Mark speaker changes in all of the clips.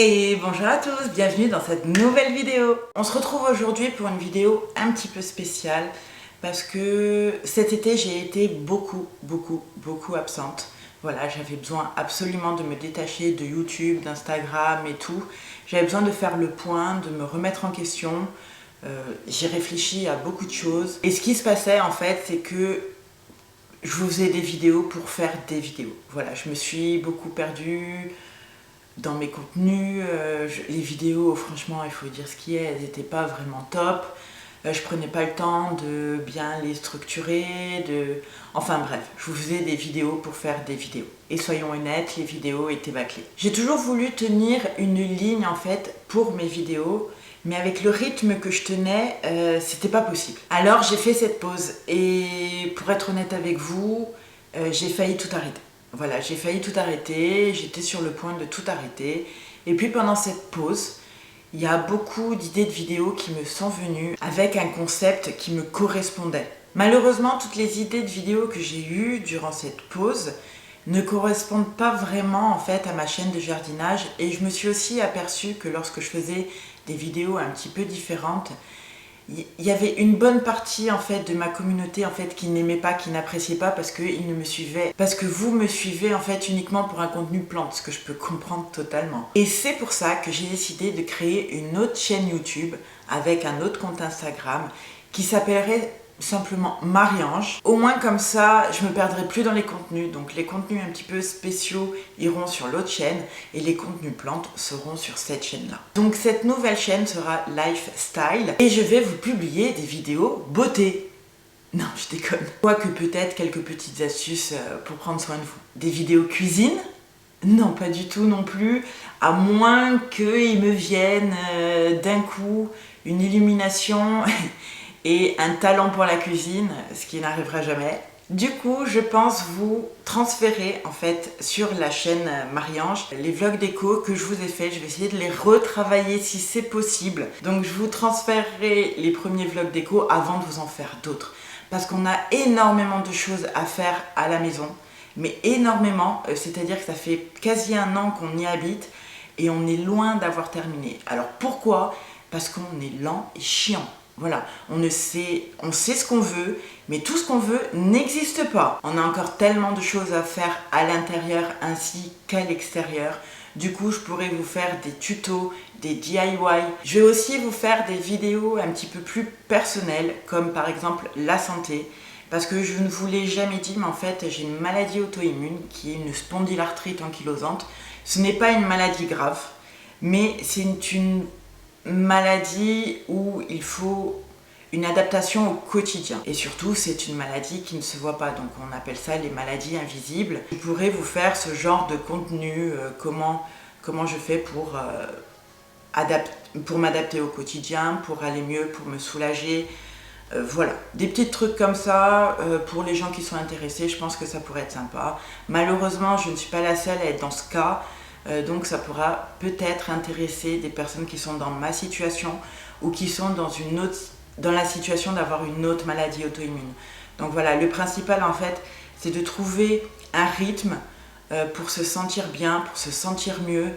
Speaker 1: Et bonjour à tous, bienvenue dans cette nouvelle vidéo. On se retrouve aujourd'hui pour une vidéo un petit peu spéciale parce que cet été j'ai été beaucoup absente. Voilà, j'avais besoin absolument de me détacher de YouTube, d'Instagram et tout. J'avais besoin de faire le point, de me remettre en question. J'ai réfléchi à beaucoup de choses. Et ce qui se passait en fait, c'est que je vous faisais des vidéos pour faire des vidéos. Voilà, je me suis beaucoup perdue dans mes contenus. Les vidéos, franchement, il faut dire ce qui est, elles n'étaient pas vraiment top. Je prenais pas le temps de bien les structurer, enfin bref, je vous faisais des vidéos pour faire des vidéos. Et soyons honnêtes, les vidéos étaient bâclées. J'ai toujours voulu tenir une ligne en fait pour mes vidéos, mais avec le rythme que je tenais, c'était pas possible. Alors j'ai fait cette pause et pour être honnête avec vous, j'ai failli tout arrêter. Voilà, j'ai failli tout arrêter, j'étais sur le point de tout arrêter. Et puis pendant cette pause, il y a beaucoup d'idées de vidéos qui me sont venues avec un concept qui me correspondait. Malheureusement, toutes les idées de vidéos que j'ai eues durant cette pause ne correspondent pas vraiment en fait à ma chaîne de jardinage, et je me suis aussi aperçue que lorsque je faisais des vidéos un petit peu différentes, il y avait une bonne partie en fait de ma communauté en fait qui n'aimait pas, qui n'appréciait pas parce qu'ils ne me suivaient, parce que vous me suivez en fait uniquement pour un contenu plante, ce que je peux comprendre totalement. Et c'est pour ça que j'ai décidé de créer une autre chaîne YouTube avec un autre compte Instagram qui s'appellerait simplement Marie-Ange. Au moins comme ça, je me perdrai plus dans les contenus. Donc les contenus un petit peu spéciaux iront sur l'autre chaîne et les contenus plantes seront sur cette chaîne-là. Donc cette nouvelle chaîne sera Lifestyle et je vais vous publier des vidéos beauté. Non, je déconne. Quoique peut-être quelques petites astuces pour prendre soin de vous. Des vidéos cuisine? Non, pas du tout non plus, à moins qu'il me vienne d'un coup une illumination et un talent pour la cuisine, ce qui n'arrivera jamais. Du coup, je pense vous transférer en fait sur la chaîne Marie-Ange les vlogs déco que je vous ai fait. Je vais essayer de les retravailler si c'est possible. Donc je vous transférerai les premiers vlogs déco avant de vous en faire d'autres. Parce qu'on a énormément de choses à faire à la maison. Mais énormément, c'est-à-dire que ça fait quasi un an qu'on y habite et on est loin d'avoir terminé. Alors pourquoi? Parce qu'on est lent et chiant. Voilà, on sait ce qu'on veut, mais tout ce qu'on veut n'existe pas. On a encore tellement de choses à faire à l'intérieur ainsi qu'à l'extérieur. Du coup, je pourrais vous faire des tutos, des DIY. Je vais aussi vous faire des vidéos un petit peu plus personnelles, comme par exemple la santé. Parce que je ne vous l'ai jamais dit, mais en fait, j'ai une maladie auto-immune qui est une spondylarthrite ankylosante. Ce n'est pas une maladie grave, mais c'est une maladie où il faut une adaptation au quotidien. Et surtout, c'est une maladie qui ne se voit pas, donc on appelle ça les maladies invisibles. Je pourrais vous faire ce genre de contenu, comment je fais pour m'adapter au quotidien, pour aller mieux, pour me soulager. Voilà, des petits trucs comme ça, pour les gens qui sont intéressés, je pense que ça pourrait être sympa. Malheureusement, je ne suis pas la seule à être dans ce cas. Donc ça pourra peut-être intéresser des personnes qui sont dans ma situation ou qui sont dans la situation d'avoir une autre maladie auto-immune. Donc voilà, le principal en fait, c'est de trouver un rythme pour se sentir bien, pour se sentir mieux,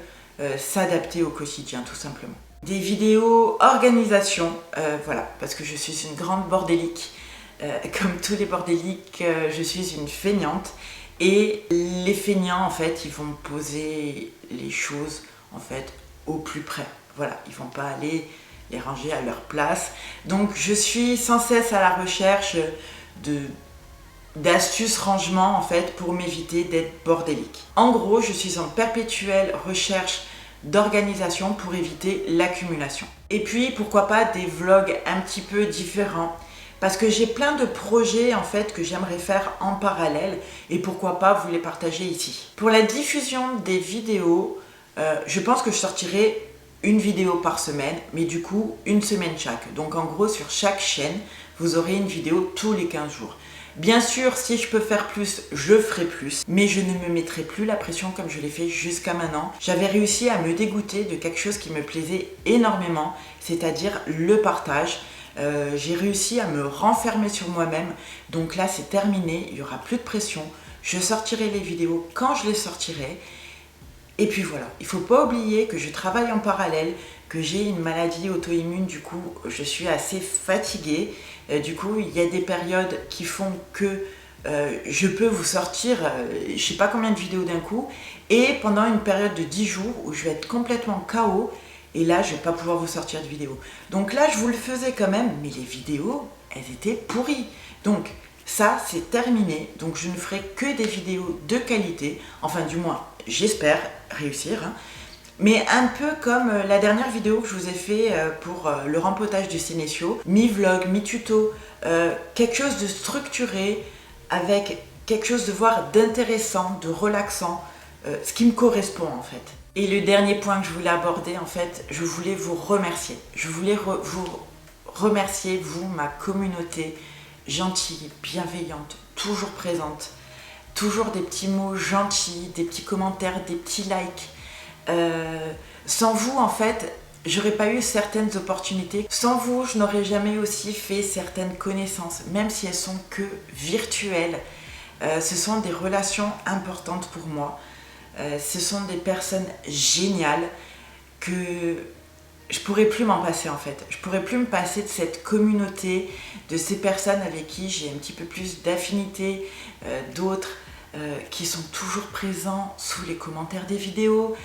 Speaker 1: s'adapter au quotidien tout simplement. Des vidéos organisation, voilà, parce que je suis une grande bordélique. Comme tous les bordéliques, je suis une feignante. Et les feignants, en fait, ils vont poser les choses, en fait, au plus près. Voilà, ils vont pas aller les ranger à leur place. Donc, je suis sans cesse à la recherche d'astuces rangement, en fait, pour m'éviter d'être bordélique. En gros, je suis en perpétuelle recherche d'organisation pour éviter l'accumulation. Et puis, pourquoi pas des vlogs un petit peu différents. Parce que j'ai plein de projets en fait que j'aimerais faire en parallèle et pourquoi pas vous les partager ici. Pour la diffusion des vidéos, je pense que je sortirai une vidéo par semaine, mais du coup une semaine chaque. Donc en gros sur chaque chaîne, vous aurez une vidéo tous les 15 jours. Bien sûr, si je peux faire plus, je ferai plus, mais je ne me mettrai plus la pression comme je l'ai fait jusqu'à maintenant. J'avais réussi à me dégoûter de quelque chose qui me plaisait énormément, c'est-à-dire le partage. J'ai réussi à me renfermer sur moi-même, donc là c'est terminé, il n'y aura plus de pression, je sortirai les vidéos quand je les sortirai Et puis voilà, il ne faut pas oublier que je travaille en parallèle, que j'ai une maladie auto-immune, du coup je suis assez fatiguée. Du coup il y a des périodes qui font que je peux vous sortir je ne sais pas combien de vidéos d'un coup, et pendant une période de 10 jours où je vais être complètement KO, et là je ne vais pas pouvoir vous sortir de vidéos. Donc là je vous le faisais quand même, mais les vidéos elles étaient pourries. Donc ça c'est terminé, donc je ne ferai que des vidéos de qualité, enfin du moins j'espère réussir, hein. Mais un peu comme la dernière vidéo que je vous ai fait pour le rempotage du Sénécio, mi-vlog, mi-tuto, quelque chose de structuré, avec quelque chose de voir d'intéressant, de relaxant, ce qui me correspond en fait. Et le dernier point que je voulais aborder en fait, je voulais vous remercier. Je voulais vous remercier, vous, ma communauté gentille, bienveillante, toujours présente. Toujours des petits mots gentils, des petits commentaires, des petits likes. Sans vous, en fait, j'aurais pas eu certaines opportunités. Sans vous, je n'aurais jamais aussi fait certaines connaissances, même si elles sont que virtuelles. Ce sont des relations importantes pour moi. Ce sont des personnes géniales que je pourrais plus m'en passer en fait. Je pourrais plus me passer de cette communauté, de ces personnes avec qui j'ai un petit peu plus d'affinité, d'autres qui sont toujours présents sous les commentaires des vidéos,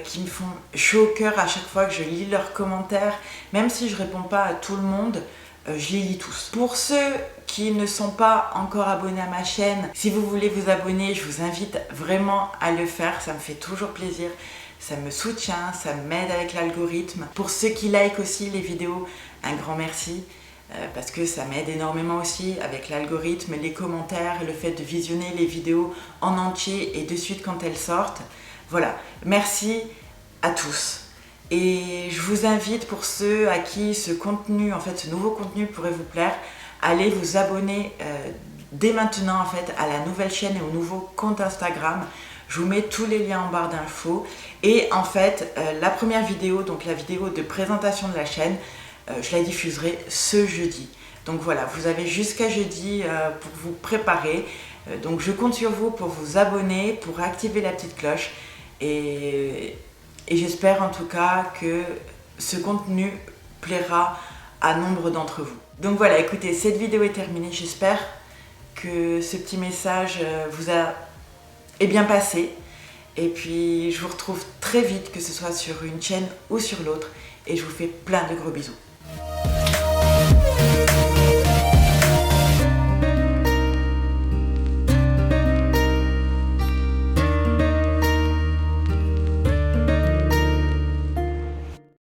Speaker 1: qui me font chaud au cœur à chaque fois que je lis leurs commentaires. Même si je réponds pas à tout le monde, je les lis tous. Pour ceux qui ne sont pas encore abonnés à ma chaîne, si vous voulez vous abonner, je vous invite vraiment à le faire, ça me fait toujours plaisir. Ça me soutient, ça m'aide avec l'algorithme. Pour ceux qui like aussi les vidéos, un grand merci. Parce que ça m'aide énormément aussi avec l'algorithme, les commentaires, le fait de visionner les vidéos en entier et de suite quand elles sortent. Voilà, merci à tous. Et je vous invite, pour ceux à qui ce contenu, en fait ce nouveau contenu pourrait vous plaire, à aller vous abonner dès maintenant en fait à la nouvelle chaîne et au nouveau compte Instagram. Je vous mets tous les liens en barre d'infos. Et en fait, la première vidéo, donc la vidéo de présentation de la chaîne, je la diffuserai ce jeudi. Donc voilà, vous avez jusqu'à jeudi pour vous préparer. Donc je compte sur vous pour vous abonner, pour activer la petite cloche. Et j'espère en tout cas que ce contenu plaira à nombre d'entre vous. Donc voilà, écoutez, cette vidéo est terminée. J'espère que ce petit message vous a bien passé. Et puis je vous retrouve très vite, que ce soit sur une chaîne ou sur l'autre. Et je vous fais plein de gros bisous.